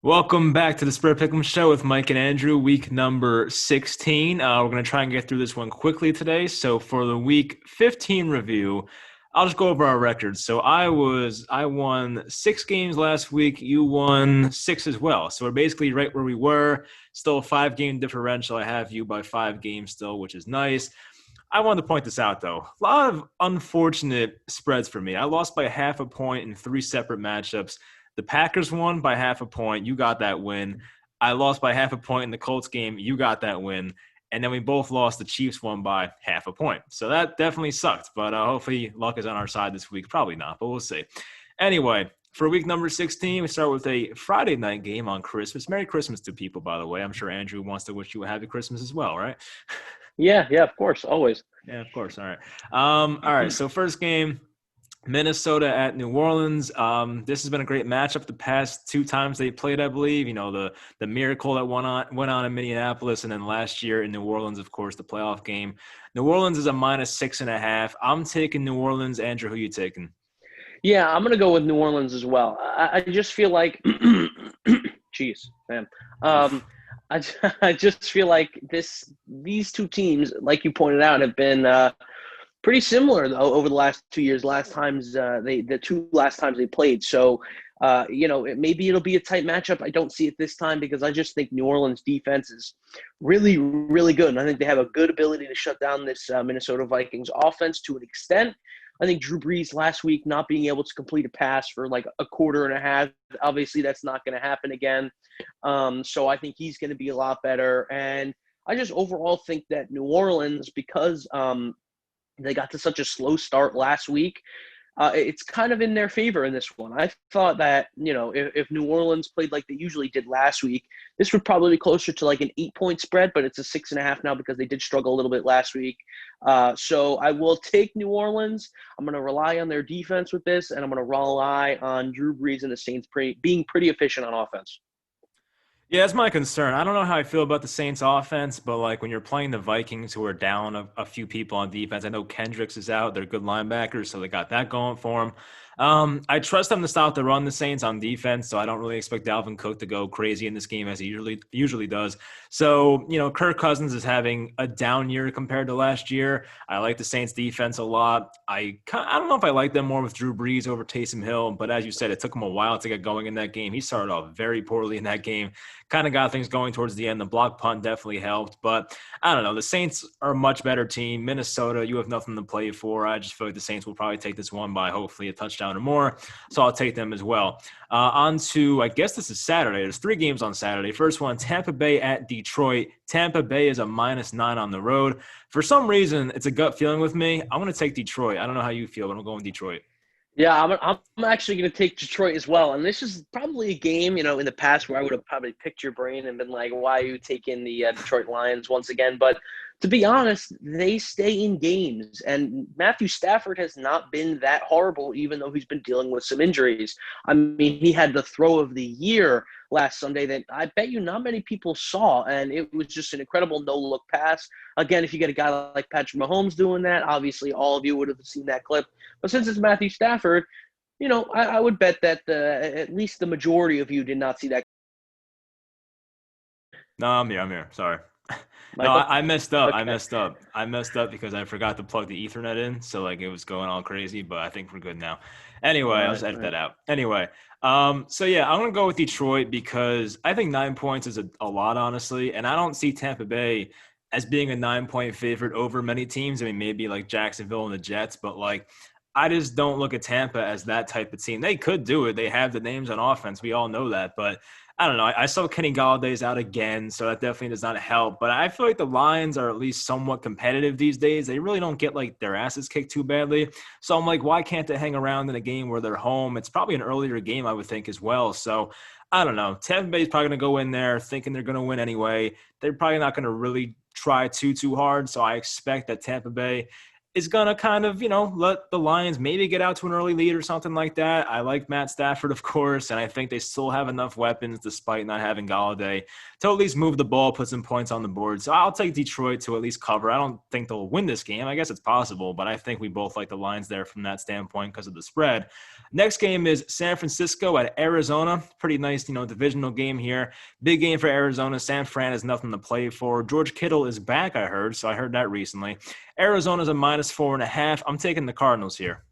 Welcome back to the Spread Pick'em Show with Mike and Andrew, week number 16. We're going to try and get through this one quickly today. So for the week 15 review, I'll just go over our records. So I won 6 games last week. You won 6 as well. So we're basically right where we were. Still a 5-game differential. I have you by 5 games still, which is nice. I wanted to point this out, though. A lot of unfortunate spreads for me. I lost by half a point in 3 separate matchups. The Packers won by half a point. You got that win. I lost by half a point in the Colts game. You got that win. And then we both lost. The Chiefs won by half a point. So that definitely sucked. But hopefully luck is on our side this week. Probably not, but we'll see. Anyway, for week number 16, we start with a Friday night game on Christmas. Merry Christmas to people, by the way. I'm sure Andrew wants to wish you a happy Christmas as well, right? Yeah, of course, always. Yeah, of course. All right. All right. So first game, Minnesota at New Orleans. This has been a great matchup the past 2 times they played, I believe. You know, the miracle that went on in Minneapolis, and then last year in New Orleans, of course, the playoff game. New Orleans is a -6.5. I'm taking New Orleans. Andrew, who you taking? Yeah, I'm gonna go with New Orleans as well. I just feel like, jeez, man. Um, I, I just feel like these two teams, like you pointed out, have been pretty similar though over the last 2 years. The two last times they played. So, maybe it'll be a tight matchup. I don't see it this time because I just think New Orleans defense is really, really good, and I think they have a good ability to shut down this Minnesota Vikings offense to an extent. I think Drew Brees last week not being able to complete a pass for like a quarter and a half, obviously that's not going to happen again. So I think he's going to be a lot better. And I just overall think that New Orleans, because they got to such a slow start last week, it's kind of in their favor in this one. I thought that, if New Orleans played like they usually did last week, this would probably be closer to like an 8-point spread, but it's a 6.5 now because they did struggle a little bit last week. So I will take New Orleans. I'm going to rely on their defense with this, and I'm going to rely on Drew Brees and the Saints being pretty efficient on offense. Yeah, that's my concern. I don't know how I feel about the Saints offense, but like when you're playing the Vikings who are down a few people on defense, I know Kendricks is out. They're good linebackers, so they got that going for them. I trust them to stop the run, the Saints on defense, so I don't really expect Dalvin Cook to go crazy in this game as he usually does. So, Kirk Cousins is having a down year compared to last year. I like the Saints defense a lot. I don't know if I like them more with Drew Brees over Taysom Hill, but as you said, it took him a while to get going in that game. He started off very poorly in that game, kind of got things going towards the end. The block punt definitely helped, but I don't know. The Saints are a much better team. Minnesota, you have nothing to play for. I just feel like the Saints will probably take this one by hopefully a touchdown or more, so I'll take them as well. On to, I guess this is Saturday. There's 3 games on Saturday. First one, Tampa Bay at Detroit. Tampa Bay is a -9 on the road. For some reason, it's a gut feeling with me. I'm going to take Detroit. I don't know how you feel, but I'm going Detroit. Yeah, I'm actually going to take Detroit as well. And this is probably a game, in the past where I would have probably picked your brain and been like, why are you taking the Detroit Lions once again? But to be honest, they stay in games. And Matthew Stafford has not been that horrible, even though he's been dealing with some injuries. I mean, he had the throw of the year last Sunday that I bet you not many people saw. And it was just an incredible no-look pass. Again, if you get a guy like Patrick Mahomes doing that, obviously all of you would have seen that clip. But since it's Matthew Stafford, I would bet that at least the majority of you did not see that. No, I'm here. Sorry. No, Michael? I messed up. I Okay. messed up. I messed up because I forgot to plug the Ethernet in. So like it was going all crazy, but I think we're good now. Anyway, All I'll right. just edit All right. that out. Anyway, so yeah, I'm gonna go with Detroit because I think 9 points is a lot, honestly, and I don't see Tampa Bay as being a 9 point favorite over many teams. I mean, maybe like Jacksonville and the Jets, but like I just don't look at Tampa as that type of team. They could do it. They have the names on offense. We all know that, but I don't know. I saw Kenny Galladay's out again, so that definitely does not help. But I feel like the Lions are at least somewhat competitive these days. They really don't get like their asses kicked too badly. So I'm like, why can't they hang around in a game where they're home? It's probably an earlier game, I would think, as well. So I don't know. Tampa Bay's probably going to go in there thinking they're going to win anyway. They're probably not going to really try too hard. So I expect that Tampa Bay is going to kind of, let the Lions maybe get out to an early lead or something like that. I like Matt Stafford, of course, and I think they still have enough weapons despite not having Galladay to at least move the ball, put some points on the board. So I'll take Detroit to at least cover. I don't think they'll win this game. I guess it's possible, but I think we both like the Lions there from that standpoint because of the spread. Next game is San Francisco at Arizona. Pretty nice, divisional game here. Big game for Arizona. San Fran has nothing to play for. George Kittle is back, I heard. So I heard that recently. Arizona's a -4.5. I'm taking the Cardinals here.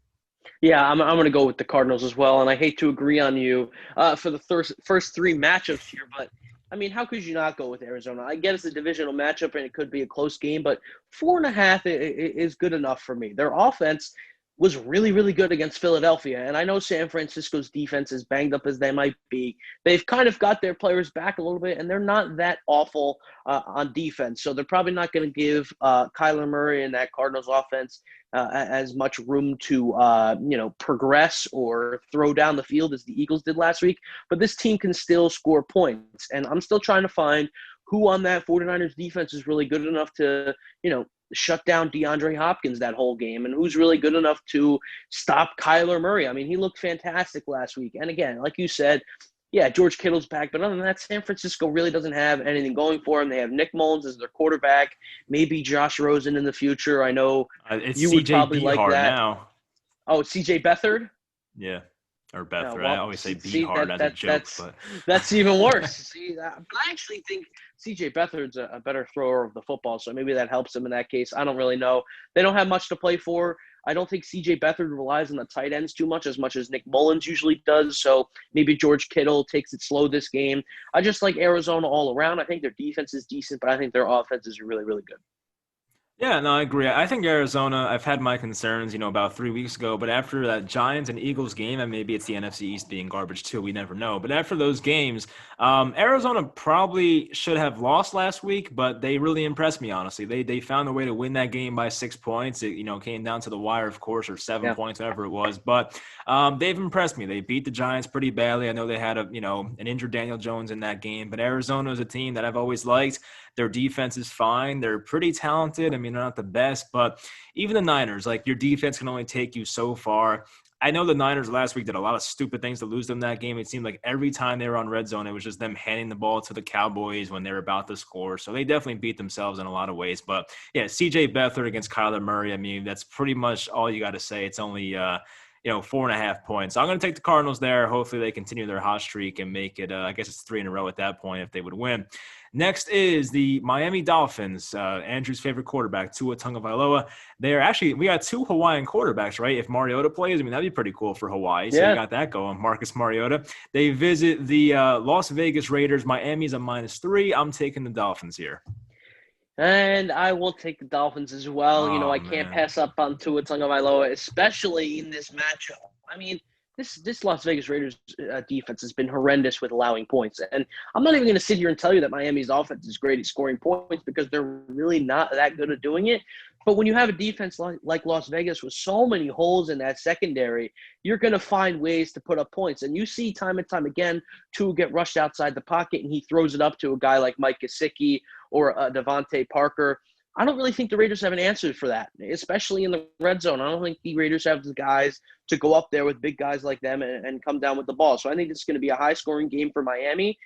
Yeah, I'm going to go with the Cardinals as well. And I hate to agree on you for the first three matchups here, but I mean, how could you not go with Arizona? I get it's a divisional matchup and it could be a close game, but 4.5 is good enough for me. Their offense was really, really good against Philadelphia. And I know San Francisco's defense, as banged up as they might be, they've kind of got their players back a little bit, and they're not that awful on defense. So they're probably not going to give Kyler Murray and that Cardinals offense as much room to, progress or throw down the field as the Eagles did last week. But this team can still score points. And I'm still trying to find who on that 49ers defense is really good enough to, shut down DeAndre Hopkins that whole game, and who's really good enough to stop Kyler Murray. I mean, he looked fantastic last week. And again, like you said, yeah, George Kittle's back, but other than that, San Francisco really doesn't have anything going for them. They have Nick Mullins as their quarterback, maybe Josh Rosen in the future. I know it's you CJ would probably Beathard like that. now. Oh, it's CJ Beathard? Yeah. Or Beathard. No, well, I always say Beathard as a joke. That's even worse. See, I actually think CJ Beathard's a better thrower of the football, so maybe that helps him in that case. I don't really know. They don't have much to play for. I don't think CJ Beathard relies on the tight ends too much as Nick Mullins usually does, so maybe George Kittle takes it slow this game. I just like Arizona all around. I think their defense is decent, but I think their offense is really, really good. Yeah, no, I agree. I think Arizona, I've had my concerns, about 3 weeks ago, but after that Giants and Eagles game, and maybe it's the NFC East being garbage too, we never know. But after those games, Arizona probably should have lost last week, but they really impressed me, honestly. They found a way to win that game by 6 points. It, came down to the wire, of course, or 7 points, whatever it was. But they've impressed me. They beat the Giants pretty badly. I know they had an injured Daniel Jones in that game, but Arizona is a team that I've always liked. Their defense is fine. They're pretty talented. I mean, they're not the best, but even the Niners, like, your defense can only take you so far. I know the Niners last week did a lot of stupid things to lose them that game. It seemed like every time they were on red zone, it was just them handing the ball to the Cowboys when they were about to score. So they definitely beat themselves in a lot of ways. But yeah, CJ Beathard against Kyler Murray, I mean, that's pretty much all you got to say. It's only 4.5 points. So I'm going to take the Cardinals there. Hopefully they continue their hot streak and make it, I guess it's 3 in a row at that point if they would win. Next is the Miami Dolphins, Andrew's favorite quarterback, Tua Tagovailoa. We got 2 Hawaiian quarterbacks, right? If Mariota plays, I mean, that'd be pretty cool for Hawaii. So you got that going, Marcus Mariota. They visit the Las Vegas Raiders. Miami's a -3. I'm taking the Dolphins here. And I will take the Dolphins as well. I can't Man. pass up on Tua Tagovailoa, especially in this matchup. I mean, this Las Vegas Raiders defense has been horrendous with allowing points. And I'm not even going to sit here and tell you that Miami's offense is great at scoring points because they're really not that good at doing it. But when you have a defense like Las Vegas with so many holes in that secondary, you're going to find ways to put up points. And you see time and time again, Tua get rushed outside the pocket and he throws it up to a guy like Mike Gesicki or Devontae Parker. I don't really think the Raiders have an answer for that, especially in the red zone. I don't think the Raiders have the guys to go up there with big guys like them and come down with the ball. So I think it's going to be a high-scoring game for Miami.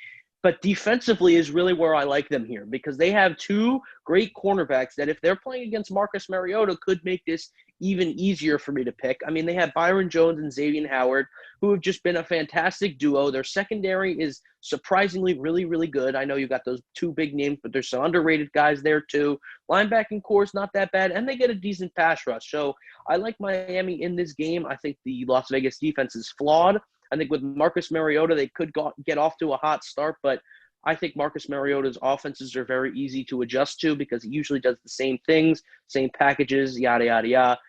But defensively is really where I like them here because they have 2 great cornerbacks that if they're playing against Marcus Mariota could make this even easier for me to pick. I mean, they have Byron Jones and Xavier Howard, who have just been a fantastic duo. Their secondary is surprisingly really, really good. I know you got those 2 big names, but there's some underrated guys there too. Linebacking core is not that bad, and they get a decent pass rush. So I like Miami in this game. I think the Las Vegas defense is flawed. I think with Marcus Mariota, they could get off to a hot start, but I think Marcus Mariota's offenses are very easy to adjust to because he usually does the same things, same packages, yada, yada, yada.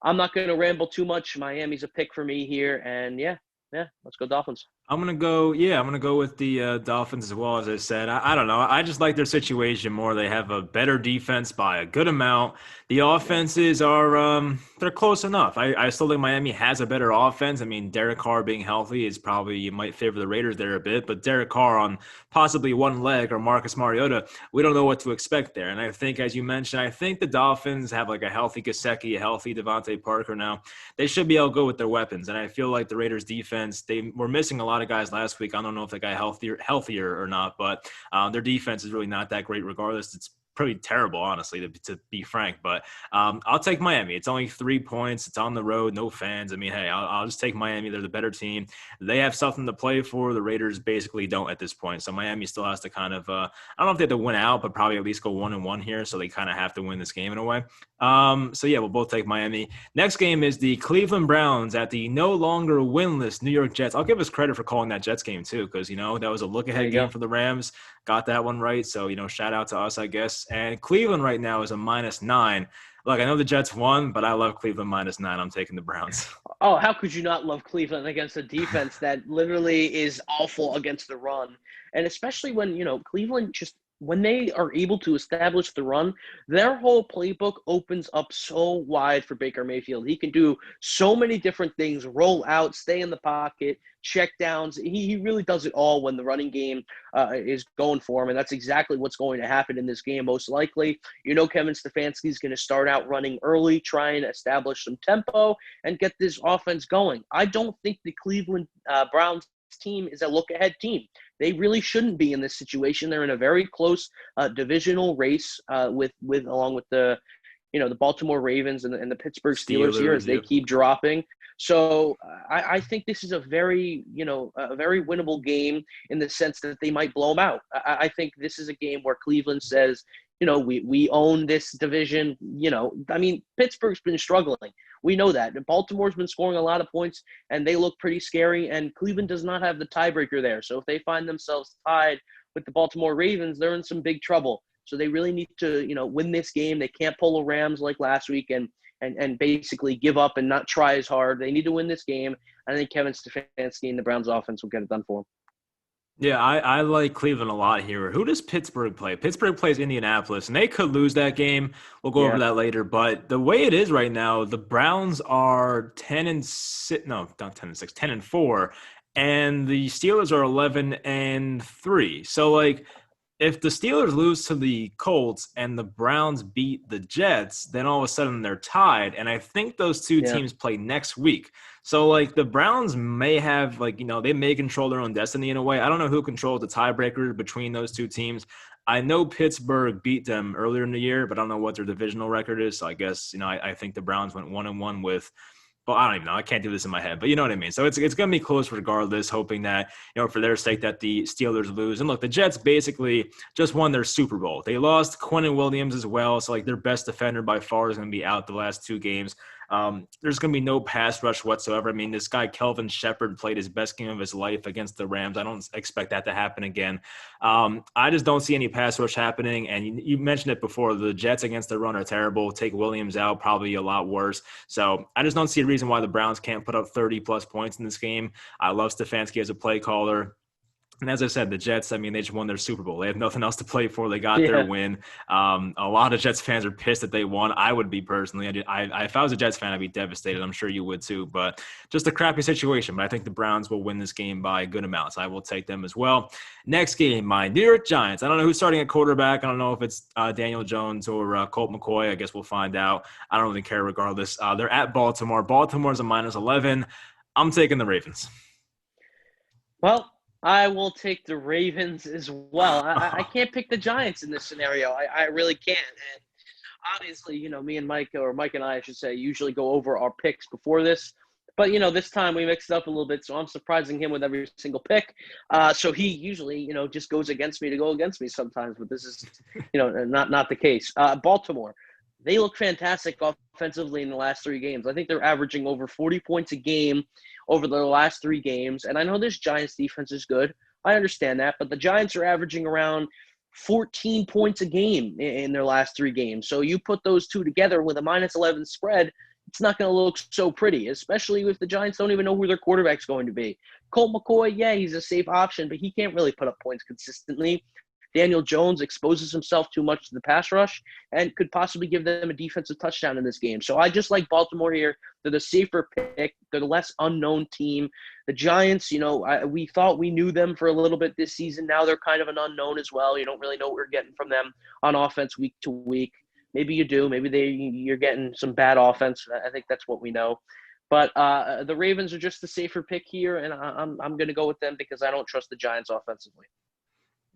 I'm not going to ramble too much. Miami's a pick for me here, and yeah, let's go Dolphins. I'm gonna go with the Dolphins as well. As I said, I don't know. I just like their situation more. They have a better defense by a good amount. The Yeah. offenses are they're close enough. I still think Miami has a better offense. I mean, Derek Carr being healthy is probably, you might favor the Raiders there a bit, but Derek Carr on possibly one leg, or Marcus Mariota, we don't know what to expect there. And I think, as you mentioned, I think the Dolphins have like a healthy Gesicki, a healthy Devontae Parker now. They should be able to go with their weapons. And I feel like the Raiders defense, they were missing a lot of guys last week. I don't know if they got healthier or not, but their defense is really not that great regardless. It's pretty terrible, honestly, to be frank. But I'll take Miami. It's only 3 points. It's on the road, no fans. I mean, hey, I'll just take Miami. They're the better team. They have something to play for. The Raiders basically don't at this point. So Miami still has to kind of, I don't know if they have to win out, but probably at least go 1-1 here. So they kind of have to win this game in a way. So yeah, we'll both take Miami. Next game is the Cleveland Browns at the no longer winless New York Jets. I'll give us credit for calling that Jets game too, because that was a look There ahead you game go. for the Rams. Got that one right. So shout out to us, I guess. And Cleveland right now is a -9. Look, I know the Jets won, but I love Cleveland -9. I'm taking the Browns. Oh, how could you not love Cleveland against a defense that literally is awful against the run? And especially when, Cleveland just when they are able to establish the run, their whole playbook opens up so wide for Baker Mayfield. He can do so many different things, roll out, stay in the pocket, check downs. He really does it all when the running game is going for him. And that's exactly what's going to happen in this game, most likely. Kevin Stefanski is going to start out running early, try and establish some tempo and get this offense going. I don't think the Cleveland Browns team is a look-ahead team. They really shouldn't be in this situation. They're in a very close divisional race with along with the Baltimore Ravens and the Pittsburgh Steelers here Steelers, as they yep. keep dropping. So I think this is a very winnable game in the sense that they might blow them out. I think this is a game where Cleveland says, we own this division. I mean, Pittsburgh's been struggling. We know that. Baltimore's been scoring a lot of points, and they look pretty scary, and Cleveland does not have the tiebreaker there. So if they find themselves tied with the Baltimore Ravens, they're in some big trouble. So they really need to, win this game. They can't pull a Rams like last week and basically give up and not try as hard. They need to win this game. I think Kevin Stefanski and the Browns offense will get it done for them. Yeah, I like Cleveland a lot here. Who does Pittsburgh play? Pittsburgh plays Indianapolis, and they could lose that game. We'll go over Yeah. that later. But the way it is right now, the Browns are 10-6. No, not 10-6, 10-4, and the Steelers are 11-3. So like, if the Steelers lose to the Colts and the Browns beat the Jets, then all of a sudden they're tied. And I think those two Yeah. teams play next week. So like the Browns may have they may control their own destiny in a way. I don't know who controls the tiebreaker between those two teams. I know Pittsburgh beat them earlier in the year, but I don't know what their divisional record is. So I guess, I think the Browns went 1-1 with, well, I don't even know. I can't do this in my head, but you know what I mean. So it's going to be close regardless, hoping that, for their sake that the Steelers lose. And look, the Jets basically just won their Super Bowl. They lost Quentin Williams as well. So like their best defender by far is going to be out the last two games. There's going to be no pass rush whatsoever. I mean, this guy, Kelvin Shepard, played his best game of his life against the Rams. I don't expect that to happen again. I just don't see any pass rush happening. And you mentioned it before. The Jets against the run are terrible. Take Williams out, probably a lot worse. So I just don't see a reason why the Browns can't put up 30-plus points in this game. I love Stefanski as a play caller. And as I said, the Jets, I mean, they just won their Super Bowl. They have nothing else to play for. They got their Yeah. win. A lot of Jets fans are pissed that they won. I would be personally. If I was a Jets fan, I'd be devastated. I'm sure you would too. But just a crappy situation. But I think the Browns will win this game by a good amount. So I will take them as well. Next game, my New York Giants. I don't know who's starting at quarterback. I don't know if it's Daniel Jones or Colt McCoy. I guess we'll find out. I don't really care regardless. They're at Baltimore. Baltimore's a -11. I'm taking the Ravens. Well, I will take the Ravens as well. I can't pick the Giants in this scenario. I really can't. And obviously, me and Mike, or Mike and I should say, usually go over our picks before this. But, this time we mixed it up a little bit, so I'm surprising him with every single pick. So he usually, just goes against me to go against me sometimes. But this is, not the case. Baltimore, they look fantastic offensively in the last three games. I think they're averaging over 40 points a game over their last three games. And I know this Giants defense is good. I understand that. But the Giants are averaging around 14 points a game in their last three games. So you put those two together with a -11 spread, it's not going to look so pretty, especially if the Giants don't even know who their quarterback's going to be. Colt McCoy, yeah, he's a safe option, but he can't really put up points consistently. Daniel Jones exposes himself too much to the pass rush and could possibly give them a defensive touchdown in this game. So I just like Baltimore here. They're the safer pick. They're the less unknown team. The Giants, we thought we knew them for a little bit this season. Now they're kind of an unknown as well. You don't really know what we're getting from them on offense week to week. Maybe you do. Maybe you're getting some bad offense. I think that's what we know. But the Ravens are just the safer pick here, and I'm going to go with them because I don't trust the Giants offensively.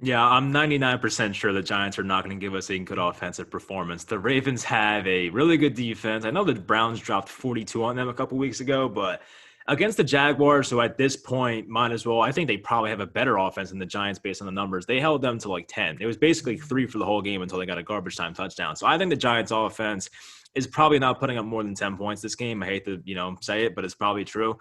Yeah, I'm 99% sure the Giants are not going to give us a good offensive performance. The Ravens have a really good defense. I know the Browns dropped 42 on them a couple weeks ago, but against the Jaguars, who at this point might as well, I think they probably have a better offense than the Giants based on the numbers. They held them to like 10. It was basically 3 for the whole game until they got a garbage time touchdown. So I think the Giants offense is probably not putting up more than 10 points this game. I hate to, say it, but it's probably true.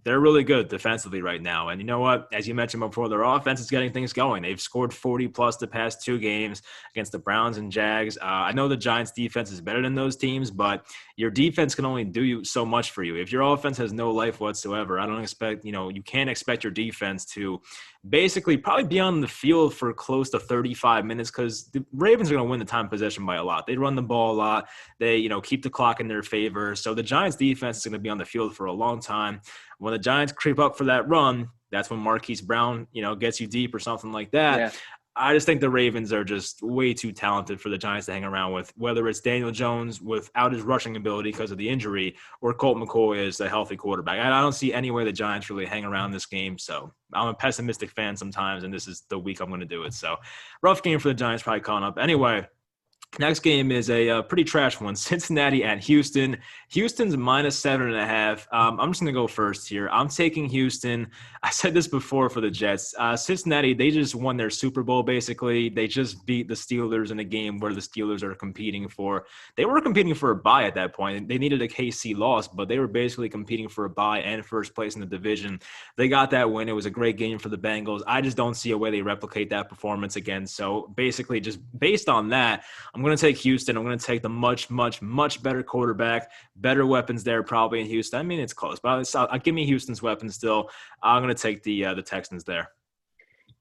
They're really good defensively right now. And you know what? As you mentioned before, their offense is getting things going. They've scored 40-plus the past 2 games against the Browns and Jags. I know the Giants' defense is better than those teams, but your defense can only do so much for you. If your offense has no life whatsoever, I don't expect, you can't expect your defense to basically probably be on the field for close to 35 minutes because the Ravens are going to win the time possession by a lot. They run the ball a lot. They, keep the clock in their favor. So the Giants defense is going to be on the field for a long time. When the Giants creep up for that run, that's when Marquise Brown, gets you deep or something like that. Yeah. I just think the Ravens are just way too talented for the Giants to hang around with, whether it's Daniel Jones without his rushing ability because of the injury or Colt McCoy is a healthy quarterback. I don't see any way the Giants really hang around this game. So I'm a pessimistic fan sometimes, and this is the week I'm going to do it. So rough game for the Giants probably coming up. Anyway, next game is a pretty trash one. Cincinnati at Houston. Houston's -7.5. I'm just going to go first here. I'm taking Houston. I said this before for the Jets. Cincinnati, they just won their Super Bowl, basically. They just beat the Steelers in a game where the Steelers are competing for. They were competing for a bye at that point. They needed a KC loss, but they were basically competing for a bye and first place in the division. They got that win. It was a great game for the Bengals. I just don't see a way they replicate that performance again. So basically, just based on that, I'm going to take Houston. I'm going to take the much, much, much better quarterback, better weapons there probably in Houston. I mean, it's close, but I'll give me Houston's weapons still. I'm going to take the Texans there.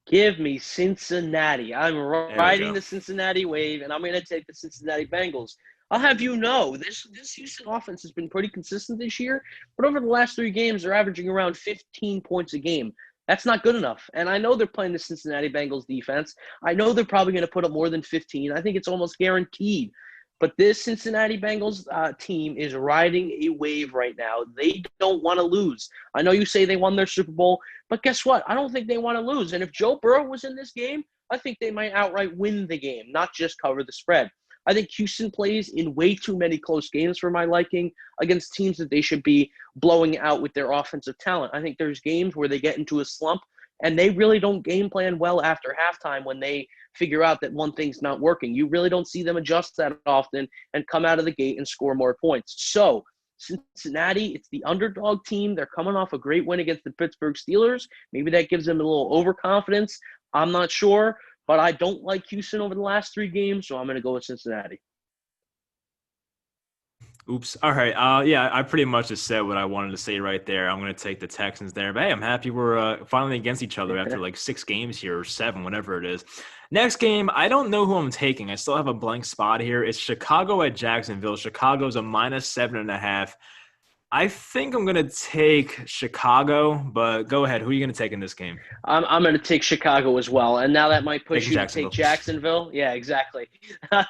Give me Cincinnati. I'm riding the Cincinnati wave, and I'm going to take the Cincinnati Bengals. I'll have you know, this Houston offense has been pretty consistent this year, but over the last 3 games, they're averaging around 15 points a game. That's not good enough. And I know they're playing the Cincinnati Bengals defense. I know they're probably going to put up more than 15. I think it's almost guaranteed. But this Cincinnati Bengals team is riding a wave right now. They don't want to lose. I know you say they won their Super Bowl, but guess what? I don't think they want to lose. And if Joe Burrow was in this game, I think they might outright win the game, not just cover the spread. I think Houston plays in way too many close games for my liking against teams that they should be blowing out with their offensive talent. I think there's games where they get into a slump and they really don't game plan well after halftime when they figure out that one thing's not working. You really don't see them adjust that often and come out of the gate and score more points. So Cincinnati, it's the underdog team. They're coming off a great win against the Pittsburgh Steelers. Maybe that gives them a little overconfidence. I'm not sure. But I don't like Houston over the last 3 games, so I'm going to go with Cincinnati. Oops. All right. I pretty much just said what I wanted to say right there. I'm going to take the Texans there. But hey, I'm happy we're finally against each other after like 6 games here or 7, whatever it is. Next game, I don't know who I'm taking. I still have a blank spot here. It's Chicago at Jacksonville. Chicago's a -7.5. I think I'm going to take Chicago, but go ahead. Who are you going to take in this game? I'm going to take Chicago as well. And now that might push you to take Jacksonville. Yeah, exactly.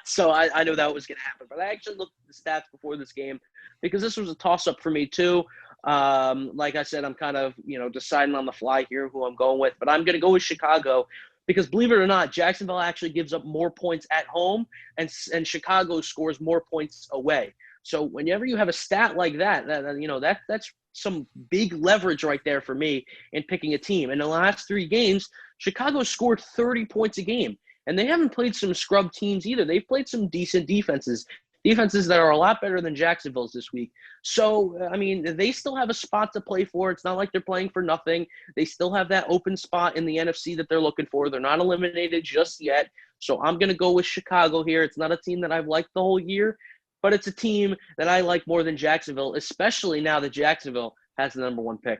So I know that was going to happen. But I actually looked at the stats before this game because this was a toss-up for me too. Like I said, I'm kind of, deciding on the fly here who I'm going with. But I'm going to go with Chicago because, believe it or not, Jacksonville actually gives up more points at home and Chicago scores more points away. So whenever you have a stat like that, that's some big leverage right there for me in picking a team. In the last 3 games, Chicago scored 30 points a game, and they haven't played some scrub teams either. They've played some decent defenses that are a lot better than Jacksonville's this week. So, I mean, they still have a spot to play for. It's not like they're playing for nothing. They still have that open spot in the NFC that they're looking for. They're not eliminated just yet. So I'm going to go with Chicago here. It's not a team that I've liked the whole year. but it's a team that I like more than Jacksonville, especially now that Jacksonville has the number 1 pick.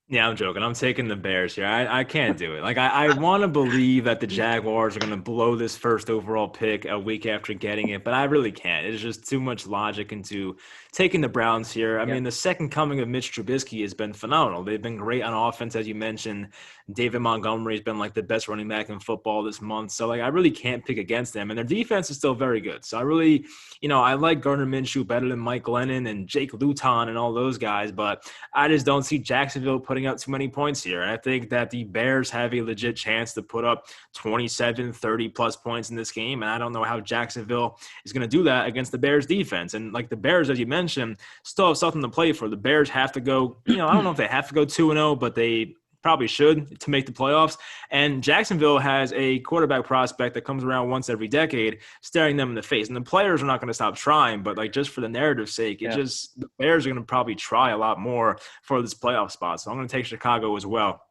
Yeah, I'm joking. I'm taking the Bears here. I can't do it. Like I want to believe that the Jaguars are going to blow this first overall pick a week after getting it, but I really can't. It's just too much logic into taking the Browns here. I Yeah. mean, the second coming of Mitch Trubisky has been phenomenal. They've been great on offense, as you mentioned. David Montgomery's been like the best running back in football this month. So like I really can't pick against them, and their defense is still very good. So I really, I like Gardner Minshew better than Mike Glennon and Jake Luton and all those guys, but I just don't see Jacksonville putting up too many points here. And I think that the Bears have a legit chance to put up 27, 30 plus points in this game. And I don't know how Jacksonville is going to do that against the Bears defense. And like the Bears, as you mentioned, still have something to play for. The Bears have to go, I don't know if they have to go 2-0, but they probably should to make the playoffs. And Jacksonville has a quarterback prospect that comes around once every decade, staring them in the face. And the players are not going to stop trying, but like just for the narrative's sake, the Bears are going to probably try a lot more for this playoff spot. So I'm going to take Chicago as well.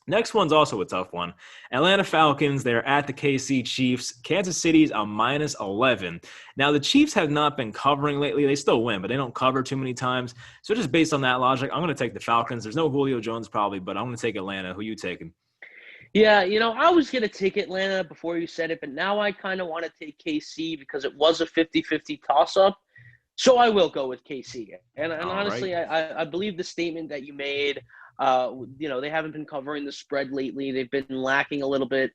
Next one's also a tough one. Atlanta Falcons, they're at the KC Chiefs. Kansas City's a -11. Now, the Chiefs have not been covering lately. They still win, but they don't cover too many times. So just based on that logic, I'm going to take the Falcons. There's no Julio Jones probably, but I'm going to take Atlanta. Who you taking? Yeah, I was going to take Atlanta before you said it, but now I kind of want to take KC because it was a 50-50 toss-up. So I will go with KC. And All honestly, right. I believe the statement that you made. They haven't been covering the spread lately. They've been lacking a little bit.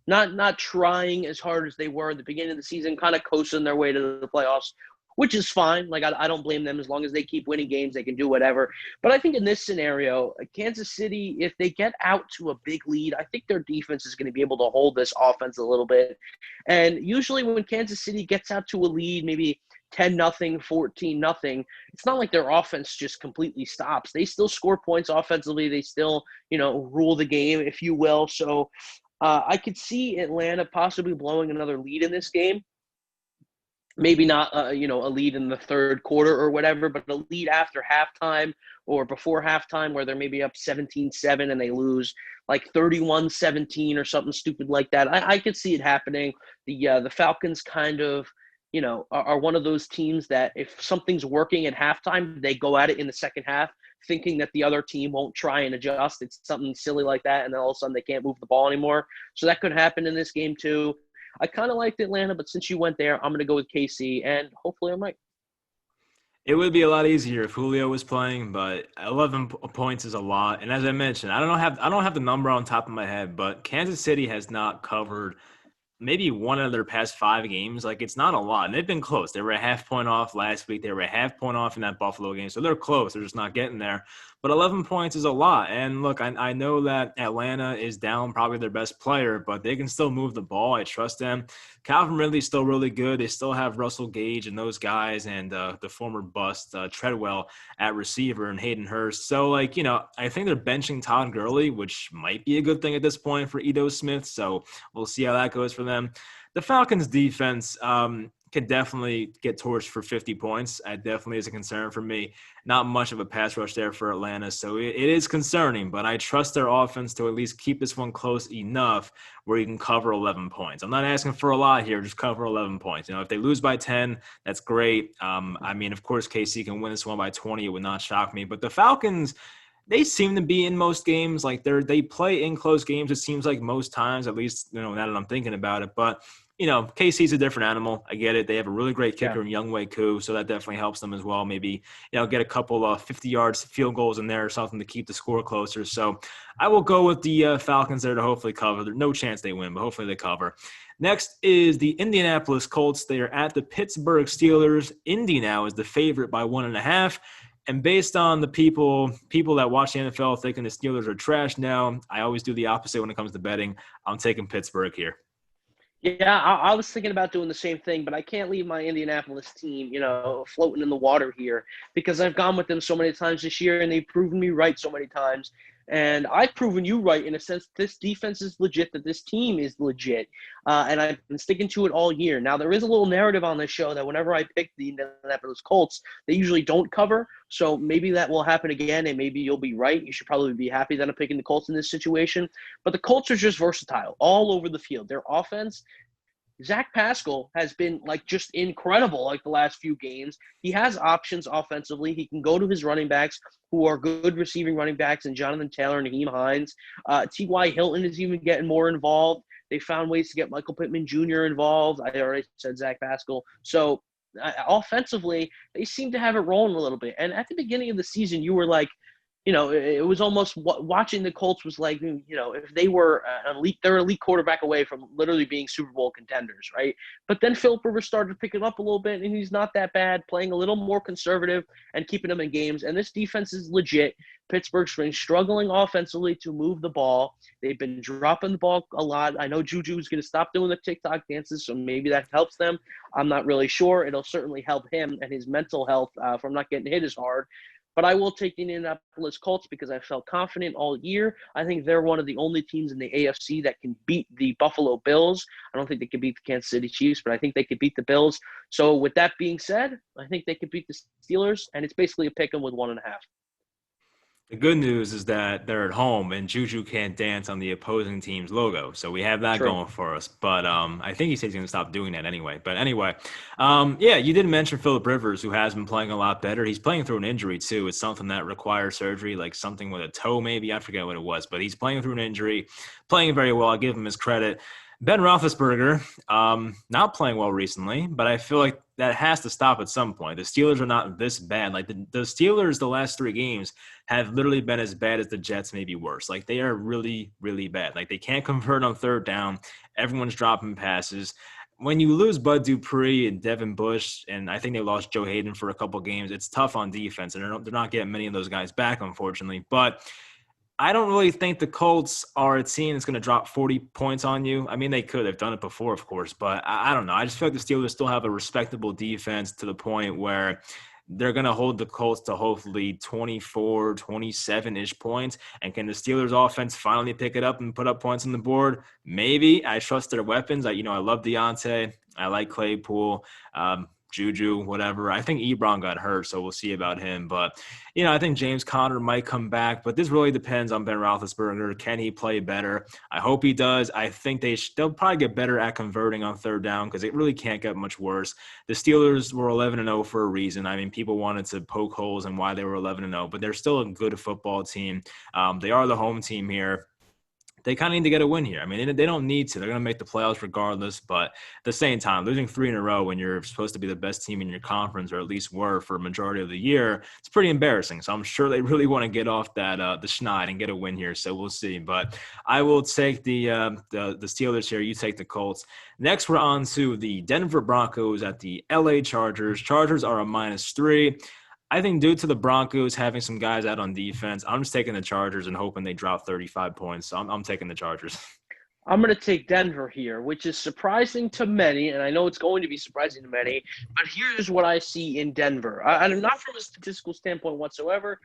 Not trying as hard as they were at the beginning of the season, kind of coasting their way to the playoffs, which is fine. Like, I don't blame them. As long as they keep winning games, they can do whatever. But I think in this scenario, Kansas City, if they get out to a big lead, I think their defense is going to be able to hold this offense a little bit. And usually when Kansas City gets out to a lead, maybe 10-0, 14-0, it's not like their offense just completely stops. They still score points offensively. They still, rule the game, if you will. So I could see Atlanta possibly blowing another lead in this game. Maybe not, a lead in the third quarter or whatever, but a lead after halftime or before halftime where they're maybe up 17-7 and they lose like 31-17 or something stupid like that. I could see it happening. The Falcons kind of, are one of those teams that if something's working at halftime, they go at it in the second half, thinking that the other team won't try and adjust. It's something silly like that, and then all of a sudden they can't move the ball anymore. So that could happen in this game too. I kind of liked Atlanta, but since you went there, I'm going to go with KC, and hopefully I'm right. It would be a lot easier if Julio was playing, but 11 points is a lot. And as I mentioned, I don't have the number on top of my head, but Kansas City has not covered maybe one of their past 5 games. Like, it's not a lot. And they've been close. They were a half point off last week. They were a half point off in that Buffalo game. So they're close. They're just not getting there. But 11 points is a lot. And look, I know that Atlanta is down probably their best player, but they can still move the ball. I trust them. Calvin Ridley's still really good. They still have Russell Gage and those guys and the former bust Treadwell at receiver and Hayden Hurst. So, I think they're benching Todd Gurley, which might be a good thing at this point for Edo Smith. So we'll see how that goes for them. The Falcons defense can definitely get torched for 50 points. That definitely is a concern for me. Not much of a pass rush there for Atlanta, so it is concerning, but I trust their offense to at least keep this one close enough where you can cover 11 points. I'm not asking for a lot here, just cover 11 points. If they lose by 10, that's great. Of course, KC can win this one by 20. It would not shock me, but the Falcons, they seem to be in most games. Like they play in close games. It seems like most times, at least, now that I'm thinking about it, but KC's a different animal. I get it. They have a really great kicker in Younghoe Koo, so that definitely helps them as well. Maybe, get a couple of 50 yards field goals in there or something to keep the score closer. So I will go with the Falcons there to hopefully cover. There's no chance they win, but hopefully they cover. Next is the Indianapolis Colts. They are at the Pittsburgh Steelers. Indy now is the favorite by 1.5. And based on the people that watch the NFL thinking the Steelers are trash now, I always do the opposite when it comes to betting. I'm taking Pittsburgh here. Yeah, I was thinking about doing the same thing, but I can't leave my Indianapolis team, floating in the water here because I've gone with them so many times this year and they've proven me right so many times. And I've proven you right in a sense. This defense is legit, that this team is legit. And I've been sticking to it all year. Now, there is a little narrative on this show that whenever I pick the Indianapolis Colts, they usually don't cover. So maybe that will happen again, and maybe you'll be right. You should probably be happy that I'm picking the Colts in this situation. But the Colts are just versatile all over the field. Their offense Zach Pascal has been like just incredible like the last few games. He has options offensively. He can go to his running backs who are good receiving running backs and Jonathan Taylor and Naheem Hines. T.Y. Hilton is even getting more involved. They found ways to get Michael Pittman Jr. involved. I already said Zach Pascal. So offensively, they seem to have it rolling a little bit. And at the beginning of the season, you were like, it was almost watching the Colts was like, if they were they're an elite quarterback away from literally being Super Bowl contenders, right? But then Philip Rivers started picking up a little bit, and he's not that bad, playing a little more conservative and keeping them in games. And this defense is legit. Pittsburgh's been struggling offensively to move the ball. They've been dropping the ball a lot. I know Juju's going to stop doing the TikTok dances, so maybe that helps them. I'm not really sure. It'll certainly help him and his mental health from not getting hit as hard. But I will take the Indianapolis Colts because I felt confident all year. I think they're one of the only teams in the AFC that can beat the Buffalo Bills. I don't think they can beat the Kansas City Chiefs, but I think they could beat the Bills. So with that being said, I think they could beat the Steelers, and it's basically a pick 'em with 1.5. The good news is that they're at home and Juju can't dance on the opposing team's logo. So we have that True. going for us. But I think he says he's going to stop doing that anyway. But anyway, yeah, you did mention Philip Rivers, who has been playing a lot better. He's playing through an injury, too. It's something that requires surgery, like something with a toe maybe. I forget what it was. But he's playing through an injury, playing very well. I give him his credit. Ben Roethlisberger, not playing well recently, but I feel like that has to stop at some point. The Steelers are not this bad. Like the Steelers, the last 3 games have literally been as bad as the Jets, maybe worse. Like they are really, really bad. Like they can't convert on 3rd down. Everyone's dropping passes. When you lose Bud Dupree and Devin Bush, and I think they lost Joe Hayden for a couple games, it's tough on defense, and they're not getting many of those guys back, unfortunately. But I don't really think the Colts are a team that's going to drop 40 points on you. I mean, they could. They've done it before, of course, but I don't know. I just feel like the Steelers still have a respectable defense to the point where they're going to hold the Colts to hopefully 24, 27-ish points. And can the Steelers offense finally pick it up and put up points on the board? Maybe. I trust their weapons. I love Deontay. I like Claypool. Juju, whatever. I think Ebron got hurt, so we'll see about him. But, I think James Conner might come back. But this really depends on Ben Roethlisberger. Can he play better? I hope he does. I think they'll probably get better at converting on 3rd down because it really can't get much worse. The Steelers were 11-0 for a reason. I mean, people wanted to poke holes in why they were 11-0, but they're still a good football team. They are the home team here. They kind of need to get a win here. I mean, they don't need to. They're going to make the playoffs regardless. But at the same time, losing 3 in a row when you're supposed to be the best team in your conference, or at least were for a majority of the year, it's pretty embarrassing. So I'm sure they really want to get off that the schneid and get a win here. So we'll see. But I will take the Steelers here. You take the Colts. Next, we're on to the Denver Broncos at the LA Chargers. Chargers are a -3. I think due to the Broncos having some guys out on defense, I'm just taking the Chargers and hoping they drop 35 points. So I'm taking the Chargers. I'm going to take Denver here, which is surprising to many, and I know it's going to be surprising to many, but here's what I see in Denver. I'm not from a statistical standpoint whatsoever,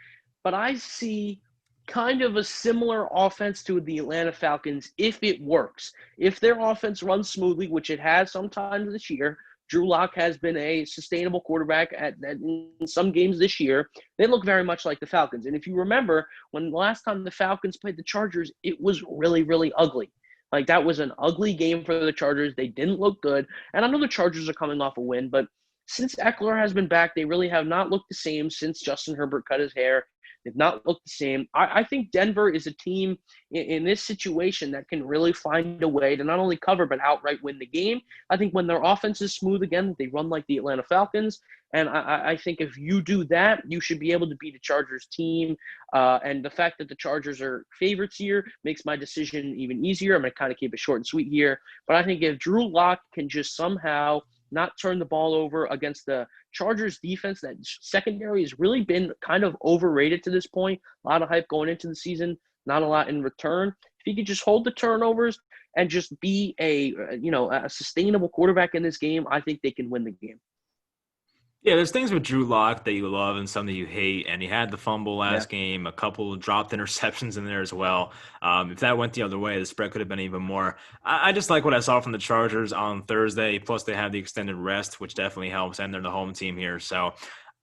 but I see kind of a similar offense to the Atlanta Falcons if it works. If their offense runs smoothly, which it has sometimes this year, Drew Lock has been a sustainable quarterback in some games this year. They look very much like the Falcons. And if you remember, when the last time the Falcons played the Chargers, it was really, really ugly. Like, that was an ugly game for the Chargers. They didn't look good. And I know the Chargers are coming off a win, but since Eckler has been back, they really have not looked the same since Justin Herbert cut his hair. They've not looked the same. I think Denver is a team in this situation that can really find a way to not only cover but outright win the game. I think when their offense is smooth again, they run like the Atlanta Falcons. And I think if you do that, you should be able to beat a Chargers team. And the fact that the Chargers are favorites here makes my decision even easier. I'm going to kind of keep it short and sweet here. But I think if Drew Lock can just somehow not turn the ball over against the Chargers defense, that secondary has really been kind of overrated to this point. A lot of hype going into the season, not a lot in return. If he could just hold the turnovers and just be a sustainable quarterback in this game, I think they can win the game. Yeah, there's things with Drew Lock that you love and some that you hate. And he had the fumble last game, a couple of dropped interceptions in there as well. If that went the other way, the spread could have been even more. I just like what I saw from the Chargers on Thursday. Plus, they have the extended rest, which definitely helps. And they're the home team here. So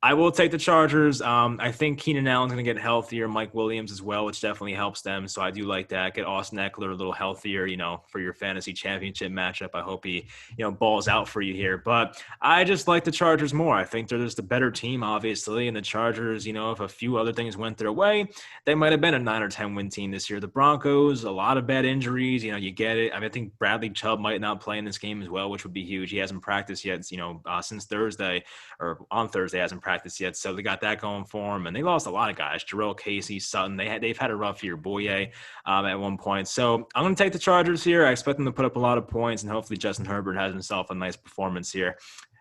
I will take the Chargers. I think Keenan Allen's going to get healthier, Mike Williams as well, which definitely helps them. So I do like that. Get Austin Eckler a little healthier, for your fantasy championship matchup. I hope he, balls out for you here. But I just like the Chargers more. I think they're just a better team, obviously. And the Chargers, if a few other things went their way, they might have been a 9 or 10 win team this year. The Broncos, a lot of bad injuries. You get it. I mean, I think Bradley Chubb might not play in this game as well, which would be huge. He hasn't practiced yet, since Thursday, or on Thursday hasn't practiced yet. So they got that going for them. And they lost a lot of guys. Jarrell Casey, Sutton. They've had a rough year. Boye at one point. So I'm going to take the Chargers here. I expect them to put up a lot of points, and hopefully Justin Herbert has himself a nice performance here.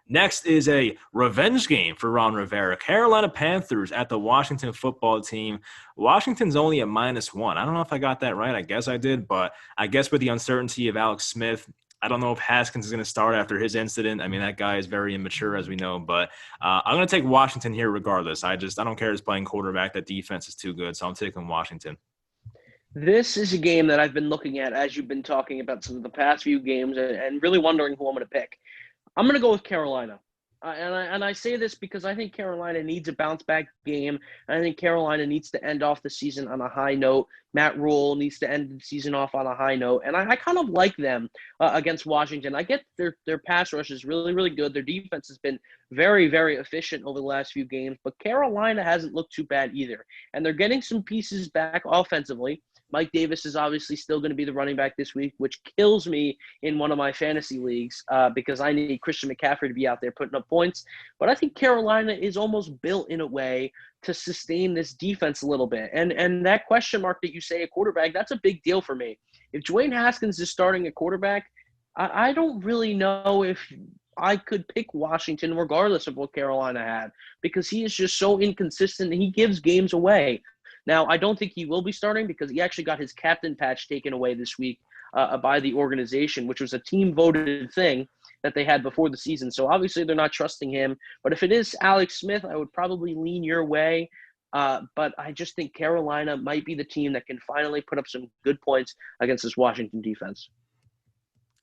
Next is a revenge game for Ron Rivera. Carolina Panthers at the Washington football team. Washington's only at -1. I don't know if I got that right. I guess I did, but I guess with the uncertainty of Alex Smith, I don't know if Haskins is going to start after his incident. I mean, that guy is very immature, as we know, but I'm going to take Washington here regardless. I don't care who's playing quarterback. That defense is too good, so I'm taking Washington. This is a game that I've been looking at as you've been talking about some of the past few games and really wondering who I'm going to pick. I'm going to go with Carolina. And I say this because I think Carolina needs a bounce-back game. And I think Carolina needs to end off the season on a high note. Matt Rule needs to end the season off on a high note. And I kind of like them against Washington. I get their pass rush is really, really good. Their defense has been very, very efficient over the last few games. But Carolina hasn't looked too bad either. And they're getting some pieces back offensively. Mike Davis is obviously still going to be the running back this week, which kills me in one of my fantasy leagues because I need Christian McCaffrey to be out there putting up points. But I think Carolina is almost built in a way to sustain this defense a little bit. And that question mark that you say at quarterback, that's a big deal for me. If Dwayne Haskins is starting at quarterback, I don't really know if I could pick Washington regardless of what Carolina had because he is just so inconsistent and he gives games away. Now, I don't think he will be starting because he actually got his captain patch taken away this week by the organization, which was a team-voted thing that they had before the season. So obviously they're not trusting him. But if it is Alex Smith, I would probably lean your way. But I just think Carolina might be the team that can finally put up some good points against this Washington defense.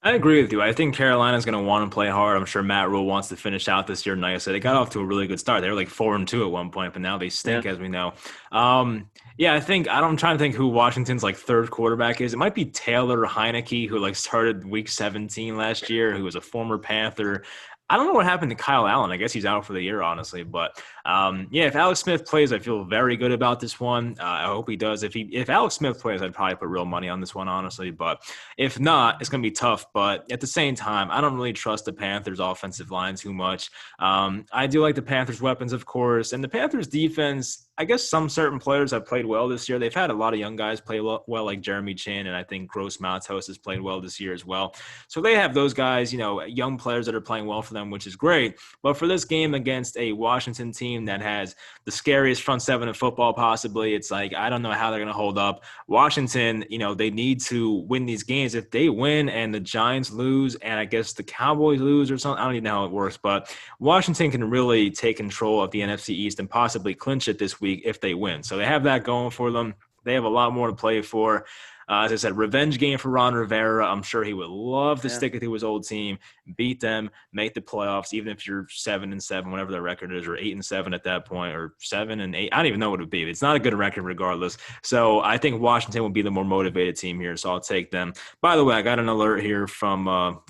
I agree with you. I think Carolina's going to want to play hard. I'm sure Matt Rule wants to finish out this year. Like I said, they got off to a really good start. They were like 4-2 at one point, but now they stink, as we know. I'm trying to think who Washington's like third quarterback is. It might be Taylor Heineke, who like started week 17 last year, who was a former Panther. I don't know what happened to Kyle Allen. I guess he's out for the year, honestly. But if Alex Smith plays, I feel very good about this one. I hope he does. If Alex Smith plays, I'd probably put real money on this one, honestly. But if not, it's going to be tough. But at the same time, I don't really trust the Panthers' offensive line too much. I do like the Panthers' weapons, of course. And the Panthers' defense, I guess some certain players have played well this year. They've had a lot of young guys play well, like Jeremy Chin, and I think Gross Matos has played well this year as well. So they have those guys, young players that are playing well for them, which is great. But for this game against a Washington team that has the scariest front seven in football possibly, it's like I don't know how they're going to hold up. Washington, they need to win these games. If they win and the Giants lose and I guess the Cowboys lose or something, I don't even know how it works, but Washington can really take control of the NFC East and possibly clinch it this week if they win. So they have that going for them. They have a lot more to play for. As I said, revenge game for Ron Rivera. I'm sure he would love to stick it to his old team, beat them, make the playoffs, even if you're 7-7, whatever the record is, or 8-7 at that point, or 7-8. I don't even know what it would be. It's not a good record regardless. So I think Washington will be the more motivated team here, so I'll take them. By the way, I got an alert here from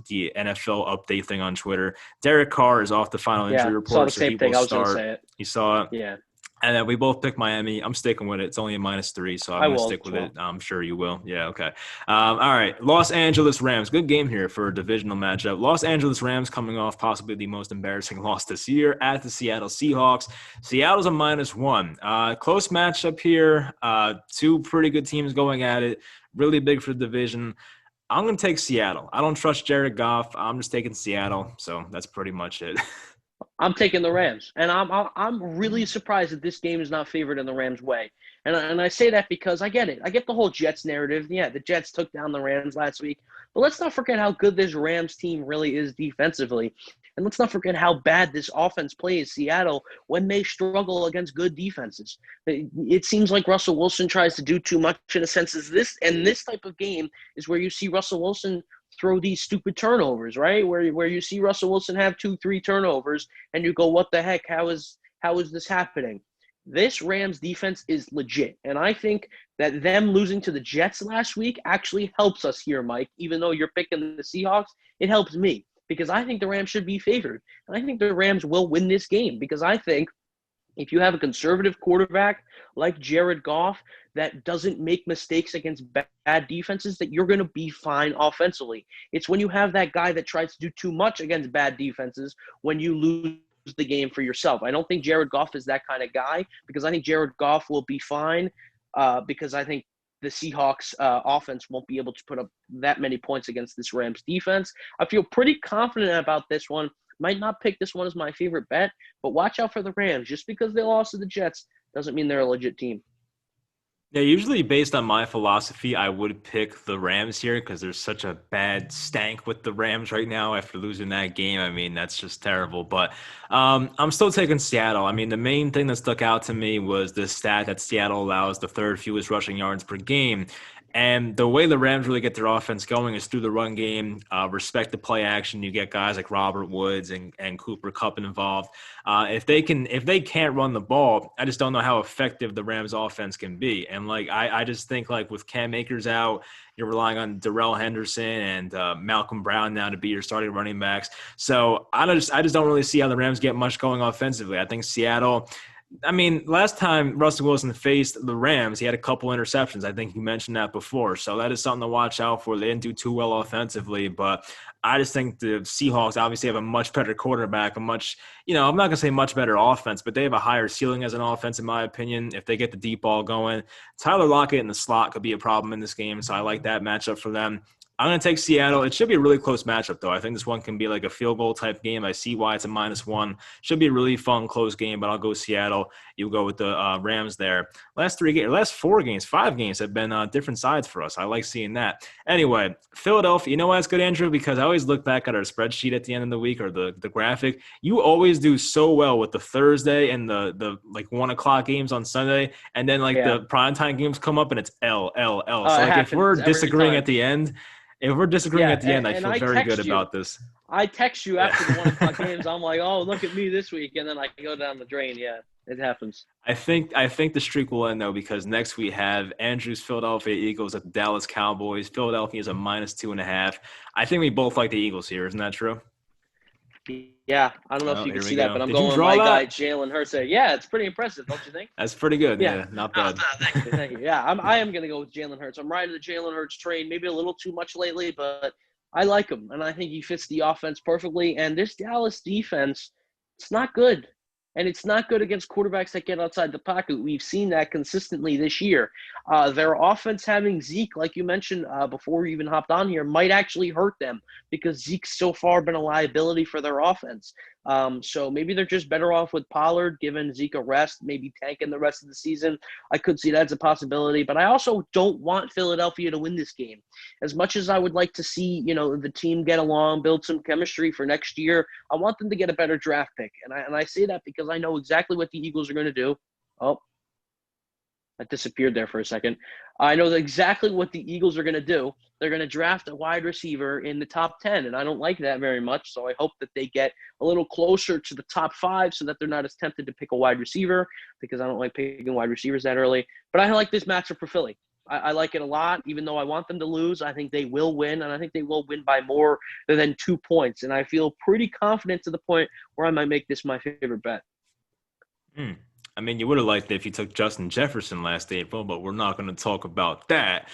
the NFL update thing on Twitter. Derek Carr is off the final injury report. Saw the same thing. I was going to say it. You saw it? Yeah. And then we both picked Miami. I'm sticking with it. It's only a -3, so I'm going to stick with it. I'm sure you will. Yeah, okay. All right. Los Angeles Rams. Good game here for a divisional matchup. Los Angeles Rams coming off possibly the most embarrassing loss this year at the Seattle Seahawks. Seattle's a -1. Close matchup here. Two pretty good teams going at it. Really big for the division. I'm going to take Seattle. I don't trust Jared Goff. I'm just taking Seattle. So that's pretty much it. I'm taking the Rams, and I'm really surprised that this game is not favored in the Rams' way. And I say that because I get it. I get the whole Jets narrative. Yeah, the Jets took down the Rams last week, but let's not forget how good this Rams team really is defensively. And let's not forget how bad this offense plays Seattle when they struggle against good defenses. It seems like Russell Wilson tries to do too much in a sense. This type of game is where you see Russell Wilson throw these stupid turnovers, right? Where you see Russell Wilson have 2-3 turnovers and you go, what the heck? How is How is this happening? This Rams defense is legit. And I think that them losing to the Jets last week actually helps us here, Mike. Even though you're picking the Seahawks, it helps me because I think the Rams should be favored. And I think the Rams will win this game because I think if you have a conservative quarterback like Jared Goff that doesn't make mistakes against bad defenses, that you're going to be fine offensively. It's when you have that guy that tries to do too much against bad defenses when you lose the game for yourself. I don't think Jared Goff is that kind of guy because I think Jared Goff will be fine because I think the Seahawks offense won't be able to put up that many points against this Rams defense. I feel pretty confident about this one. Might not pick this one as my favorite bet, but watch out for the Rams. Just because they lost to the Jets doesn't mean they're a legit team. Yeah, usually based on my philosophy, I would pick the Rams here because there's such a bad stank with the Rams right now after losing that game. I mean, that's just terrible. But I'm still taking Seattle. I mean, the main thing that stuck out to me was the stat that Seattle allows the third fewest rushing yards per game. And the way the Rams really get their offense going is through the run game, respect the play action. You get guys like Robert Woods and Cooper Kupp involved. If they can't run the ball, I just don't know how effective the Rams offense can be. And like I just think like with Cam Akers out, you're relying on Darrell Henderson and Malcolm Brown now to be your starting running backs. So I just don't really see how the Rams get much going offensively. I think Seattle. I mean, last time Russell Wilson faced the Rams, he had a couple interceptions. I think you mentioned that before. So that is something to watch out for. They didn't do too well offensively, but I just think the Seahawks obviously have a much better quarterback, I'm not going to say much better offense, but they have a higher ceiling as an offense, in my opinion, if they get the deep ball going. Tyler Lockett in the slot could be a problem in this game, so I like that matchup for them. I'm going to take Seattle. It should be a really close matchup, though. I think this one can be like a field goal type game. I see why it's a -1. Should be a really fun, close game, but I'll go Seattle. You go with the Rams there. Last 5 games have been different sides for us. I like seeing that. Anyway, Philadelphia, you know why it's good, Andrew? Because I always look back at our spreadsheet at the end of the week or the graphic. You always do so well with the Thursday and the like 1 o'clock games on Sunday, and then the primetime games come up and it's L. So if we're disagreeing at the end – I feel very good about this. I text you after the 1 o'clock games. I'm like, oh, look at me this week. And then I go down the drain. Yeah, it happens. I think the streak will end, though, because next we have Andrew's Philadelphia Eagles at the Dallas Cowboys. Philadelphia is a -2.5. I think we both like the Eagles here. Isn't that true? Yeah, I don't know if you can see that, but I'm going with my guy, Jalen Hurts. Yeah, it's pretty impressive, don't you think? That's pretty good. Yeah, not bad. Thank you. Yeah, I am going to go with Jalen Hurts. I'm riding the Jalen Hurts train, maybe a little too much lately, but I like him, and I think he fits the offense perfectly. And this Dallas defense, it's not good. And it's not good against quarterbacks that get outside the pocket. We've seen that consistently this year. Their offense having Zeke, like you mentioned before we even hopped on here, might actually hurt them because Zeke's so far been a liability for their offense. So maybe they're just better off with Pollard, giving Zeke a rest, maybe tanking the rest of the season. I could see that as a possibility. But I also don't want Philadelphia to win this game. As much as I would like to see, the team get along, build some chemistry for next year, I want them to get a better draft pick. And I say that because I know exactly what the Eagles are going to do. Oh, that disappeared there for a second. I know exactly what the Eagles are going to do. They're going to draft a wide receiver in the top 10, and I don't like that very much. So I hope that they get a little closer to the top 5 so that they're not as tempted to pick a wide receiver because I don't like picking wide receivers that early. But I like this matchup for Philly. I like it a lot, even though I want them to lose. I think they will win, and I think they will win by more than 2 points. And I feel pretty confident to the point where I might make this my favorite bet. I mean, you would have liked it if you took Justin Jefferson last April, but we're not going to talk about that.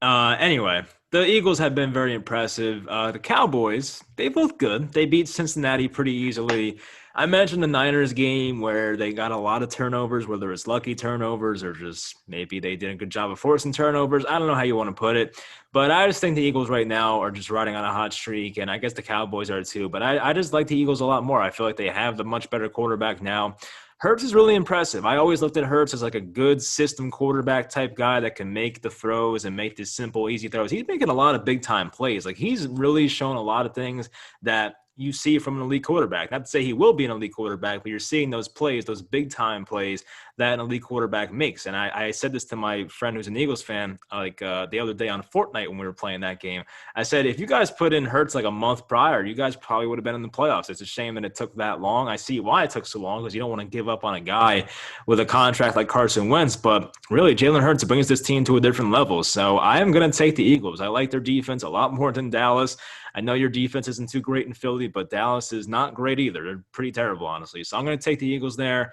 Anyway, the Eagles have been very impressive. The Cowboys, they look good. They beat Cincinnati pretty easily. I mentioned the Niners game where they got a lot of turnovers, whether it's lucky turnovers or just maybe they did a good job of forcing turnovers. I don't know how you want to put it, but I just think the Eagles right now are just riding on a hot streak, and I guess the Cowboys are too. But I just like the Eagles a lot more. I feel like they have the much better quarterback now. Hurts is really impressive. I always looked at Hurts as like a good system quarterback type guy that can make the throws and make these simple, easy throws. He's making a lot of big-time plays. Like, he's really shown a lot of things that you see from an elite quarterback. Not to say he will be an elite quarterback, but you're seeing those plays, those big-time plays that an elite quarterback makes. And I said this to my friend who's an Eagles fan, the other day on Fortnite when we were playing that game. I said, if you guys put in Hurts like a month prior, you guys probably would have been in the playoffs. It's a shame that it took that long. I see why it took so long, because you don't want to give up on a guy with a contract like Carson Wentz. But really, Jalen Hurts brings this team to a different level. So I am going to take the Eagles. I like their defense a lot more than Dallas. I know your defense isn't too great in Philly, but Dallas is not great either. They're pretty terrible, honestly. So I'm going to take the Eagles there.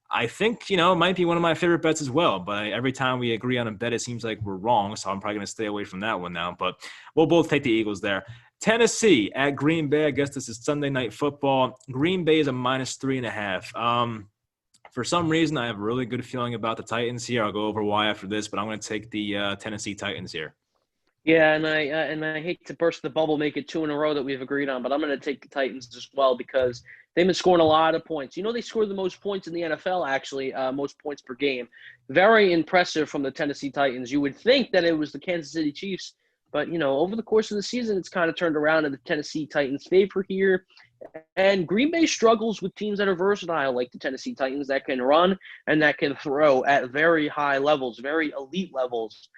I think, it might be one of my favorite bets as well. But every time we agree on a bet, it seems like we're wrong. So I'm probably going to stay away from that one now. But we'll both take the Eagles there. Tennessee at Green Bay. I guess this is Sunday Night Football. Green Bay is a -3.5. For some reason, I have a really good feeling about the Titans here. I'll go over why after this, but I'm going to take the Tennessee Titans here. Yeah, and I hate to burst the bubble, make it 2 in a row that we've agreed on, but I'm going to take the Titans as well because they've been scoring a lot of points. They scored the most points in the NFL, actually, most points per game. Very impressive from the Tennessee Titans. You would think that it was the Kansas City Chiefs, but, over the course of the season, it's kind of turned around in the Tennessee Titans' favor here. And Green Bay struggles with teams that are versatile, like the Tennessee Titans, that can run and that can throw at very high levels, very elite levels.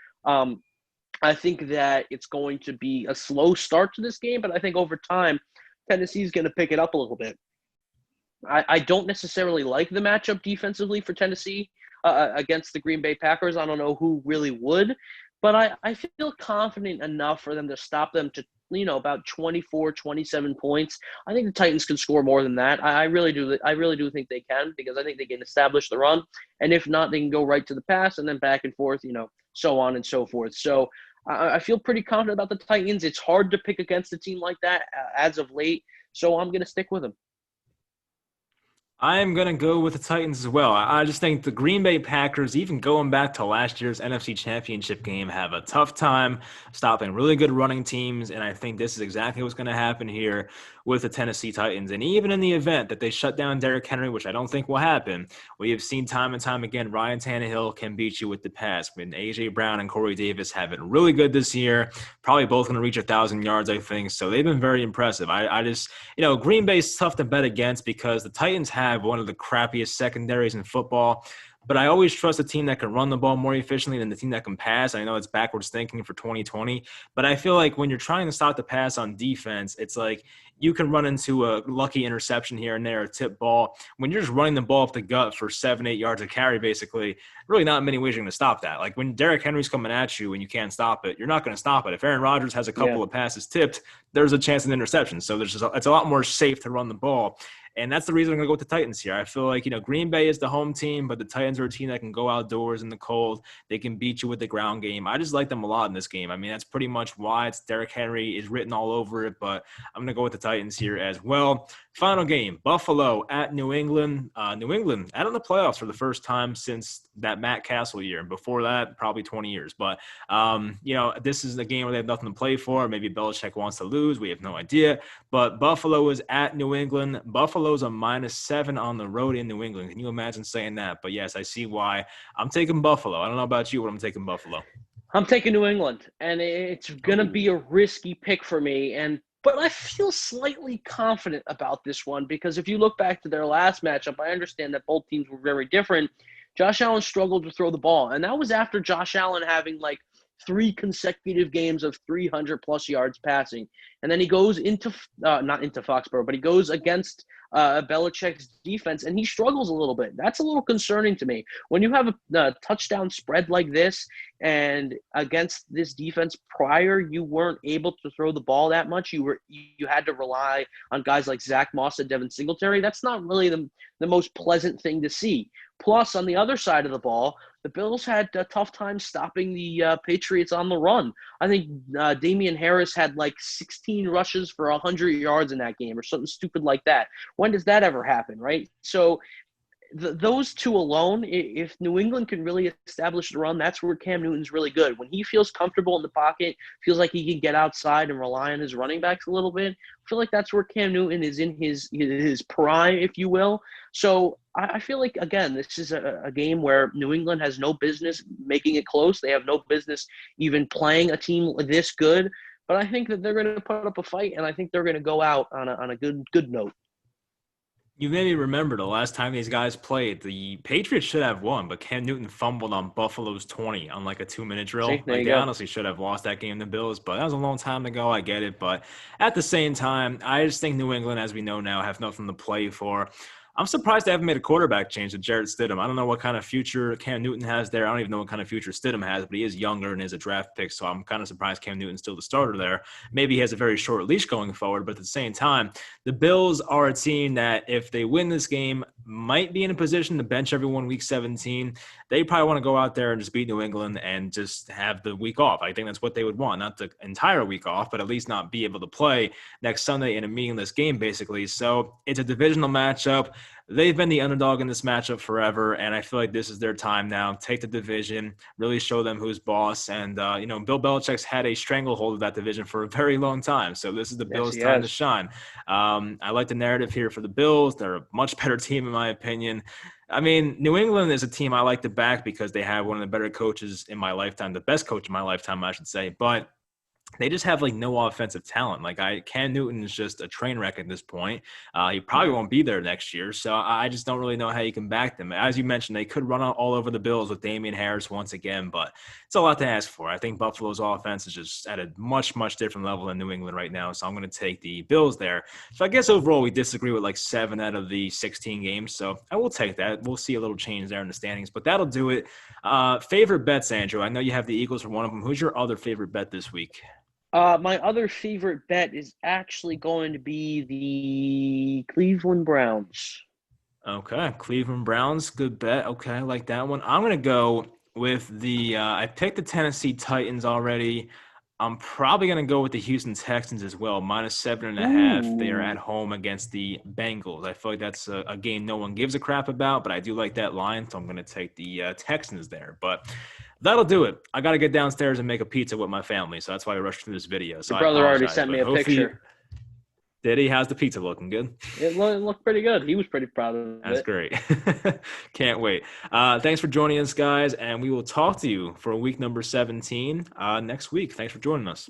I think that it's going to be a slow start to this game, but I think over time, Tennessee's going to pick it up a little bit. I don't necessarily like the matchup defensively for Tennessee against the Green Bay Packers. I don't know who really would, but I feel confident enough for them to stop them to, about 24, 27 points. I think the Titans can score more than that. I really do. I really do think they can, because I think they can establish the run. And if not, they can go right to the pass and then back and forth, so on and so forth. So I feel pretty confident about the Titans. It's hard to pick against a team like that as of late, so I'm going to stick with them. I'm going to go with the Titans as well. I just think the Green Bay Packers, even going back to last year's NFC Championship game, have a tough time stopping really good running teams, and I think this is exactly what's going to happen here with the Tennessee Titans. And even in the event that they shut down Derrick Henry, which I don't think will happen, we have seen time and time again, Ryan Tannehill can beat you with the pass. When A.J. Brown and Corey Davis have been really good this year, probably both going to reach 1,000 yards, I think. So they've been very impressive. I just, Green Bay's tough to bet against because the Titans have one of the crappiest secondaries in football. But I always trust a team that can run the ball more efficiently than the team that can pass. I know it's backwards thinking for 2020, but I feel like when you're trying to stop the pass on defense, it's like you can run into a lucky interception here and there, a tip ball. When you're just running the ball up the gut for 7-8 yards of carry, basically, really not many ways you're going to stop that. Like when Derrick Henry's coming at you and you can't stop it, you're not going to stop it. If Aaron Rodgers has a couple of passes tipped, there's a chance of an interception. So it's a lot more safe to run the ball. And that's the reason I'm going to go with the Titans here. I feel like, Green Bay is the home team, but the Titans are a team that can go outdoors in the cold. They can beat you with the ground game. I just like them a lot in this game. I mean, that's pretty much why it's Derrick Henry is written all over it, but I'm going to go with the Titans here as well. Final game, Buffalo at New England. New England out of the playoffs for the first time since that Matt Castle year. And before that, probably 20 years. But, this is a game where they have nothing to play for. Maybe Belichick wants to lose. We have no idea. But Buffalo is at New England. Buffalo's a -7 on the road in New England. Can you imagine saying that? But, yes, I see why. I'm taking Buffalo. I don't know about you, but I'm taking Buffalo. I'm taking New England, and it's going to be a risky pick for me. But I feel slightly confident about this one because if you look back to their last matchup, I understand that both teams were very different. Josh Allen struggled to throw the ball, and that was after Josh Allen having 3 consecutive games of 300-plus yards passing. And then he goes into not into Foxborough, but he goes against Belichick's defense, and he struggles a little bit. That's a little concerning to me. When you have a touchdown spread like this, and against this defense prior, you weren't able to throw the ball that much. You had to rely on guys like Zach Moss and Devin Singletary. That's not really the most pleasant thing to see. Plus, on the other side of the ball, the Bills had a tough time stopping the Patriots on the run. I think Damian Harris had 16 rushes for 100 yards in that game or something stupid like that. When does that ever happen, right? So those two alone, if New England can really establish the run, that's where Cam Newton's really good. When he feels comfortable in the pocket, feels like he can get outside and rely on his running backs a little bit, I feel like that's where Cam Newton is in his prime, if you will. So I feel like, again, this is a game where New England has no business making it close. They have no business even playing a team this good. But I think that they're going to put up a fight, and I think they're going to go out on a good note. You made me remember the last time these guys played. The Patriots should have won, but Cam Newton fumbled on Buffalo's 20 on like a 2-minute See, drill. there Like you they go. honestly should have lost that game to Bills, but that was a long time ago. I get it. But at the same time, I just think New England, as we know now, have nothing to play for. I'm surprised they haven't made a quarterback change to Jarrett Stidham. I don't know what kind of future Cam Newton has there. I don't even know what kind of future Stidham has, but he is younger and is a draft pick, so I'm kind of surprised Cam Newton's still the starter there. Maybe he has a very short leash going forward, but at the same time, the Bills are a team that if they win this game, might be in a position to bench everyone week 17. They probably want to go out there and just beat New England and just have the week off. I think that's what they would want, not the entire week off, but at least not be able to play next Sunday in a meaningless game, basically. So it's a divisional matchup. They've been the underdog in this matchup forever, and I feel like this is their time now. Take the division, really show them who's boss. And, Bill Belichick's had a stranglehold of that division for a very long time. So this is the Yes, Bills' he time to has. shine. I like the narrative here for the Bills. They're a much better team, in my opinion. I mean, New England is a team I like to back because they have one of the better coaches in my lifetime, the best coach in my lifetime, I should say. But they just have like no offensive talent. Cam Newton is just a train wreck at this point. He probably won't be there next year, so I just don't really know how you can back them. As you mentioned, they could run all over the Bills with Damian Harris once again, but it's a lot to ask for. I think Buffalo's offense is just at a much, much different level than New England right now, so I'm going to take the Bills there. So I guess overall we disagree with like 7 out of the 16 games, so I will take that. We'll see a little change there in the standings, but that'll do it. Favorite bets, Andrew? I know you have the Eagles for one of them. Who's your other favorite bet this week? My other favorite bet is actually going to be the Cleveland Browns. Okay, Cleveland Browns, good bet. Okay, I like that one. I'm gonna go with I picked the Tennessee Titans already. I'm probably gonna go with the Houston Texans as well, -7.5. They are at Ooh. home against the Bengals. I feel like that's a game no one gives a crap about, but I do like that line, so I'm gonna take the Texans there. But that'll do it. I gotta get downstairs and make a pizza with my family, so that's why I rushed through this video. So Your I brother already apologize, sent me but a hopefully, picture. did he? How's the pizza looking? Good. It looked pretty good. He was pretty proud of That's it. great. Can't wait. Thanks for joining us, guys, and we will talk to you for week number 17 next week. Thanks for joining us.